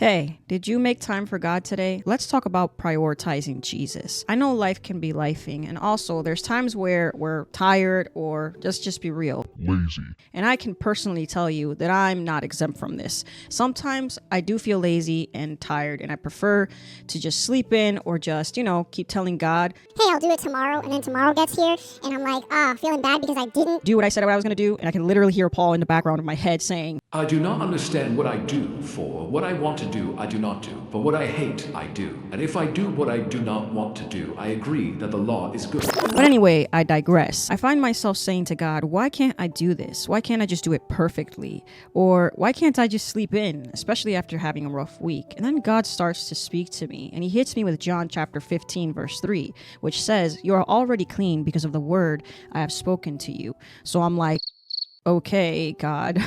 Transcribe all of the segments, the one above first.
Hey, did you make time for God today? Let's talk about prioritizing Jesus. I know life can be lifing, and also there's times where we're tired or just be real, lazy. and I can personally tell you that I'm not exempt from this. Sometimes I do feel lazy and tired, and I prefer to just sleep in or just, keep telling God, hey, I'll do it tomorrow, and then tomorrow gets here, and I'm like, feeling bad because I didn't do what I said I was going to do, and I can literally hear Paul in the background of my head saying, I do not understand what I do, for what I want to do, I do not do. But what I hate, I do. And if I do what I do not want to do, I agree that the law is good. But anyway, I digress. I find myself saying to God, why can't I do this? Why can't I just do it perfectly? Or why can't I just sleep in, especially after having a rough week? And then God starts to speak to me, and he hits me with John chapter 15, verse 3, which says, you are already clean because of the word I have spoken to you. So I'm like, okay, God.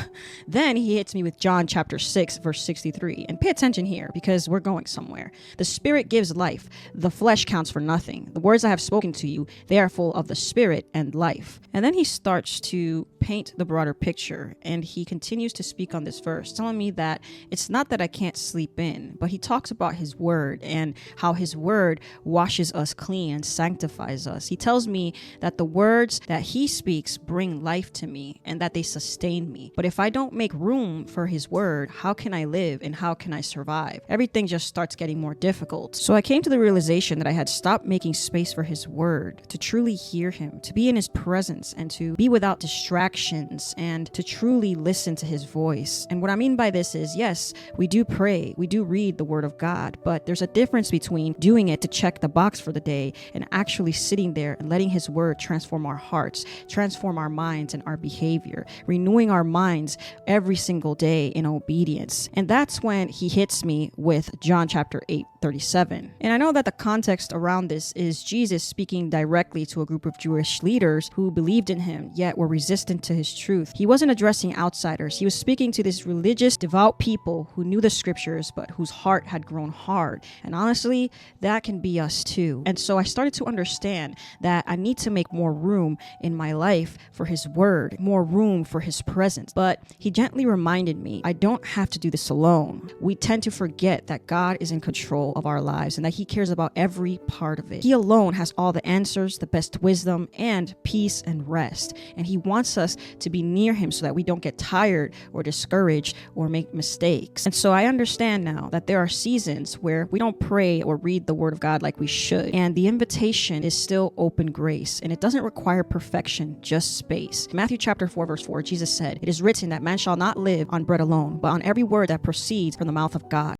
Then he hits me with John chapter 6, verse 63. And pay attention here because we're going somewhere. The spirit gives life. The flesh counts for nothing. The words I have spoken to you, they are full of the spirit and life. And then he starts to paint the broader picture. And he continues to speak on this verse, telling me that it's not that I can't sleep in, but he talks about his word and how his word washes us clean and sanctifies us. He tells me that the words that he speaks bring life to me and that they sustain me. But if I don't make room for his word, how can I live and how can I survive? Everything just starts getting more difficult. So I came to the realization that I had stopped making space for his word, to truly hear him, to be in his presence, and to be without distractions, and to truly listen to his voice. And what I mean by this is, yes, we do pray, we do read the word of God, but there's a difference between doing it to check the box for the day and actually sitting there and letting his word transform our hearts, transform our minds and our behavior, renewing our minds every single day in obedience. And that's when he hits me with John chapter 8:37. And I know that the context around this is Jesus speaking directly to a group of Jewish leaders who believed in him, yet were resistant to his truth. He wasn't addressing outsiders. He was speaking to this religious, devout people who knew the scriptures, but whose heart had grown hard. And honestly, that can be us too. And so I started to understand that I need to make more room in my life for his word, more room for his presence. But he gently reminded me, I don't have to do this alone. We tend to forget that God is in control of our lives and that he cares about every part of it. He alone has all the answers, the best wisdom, and peace and rest. And he wants us to be near him so that we don't get tired or discouraged or make mistakes. And so I understand now that there are seasons where we don't pray or read the word of God like we should. And the invitation is still open grace, and it doesn't require perfection, just space. Matthew chapter 4, verse 4, Jesus said, "It is written that man shall not live on bread alone, but on every word that proceeds from the mouth of God."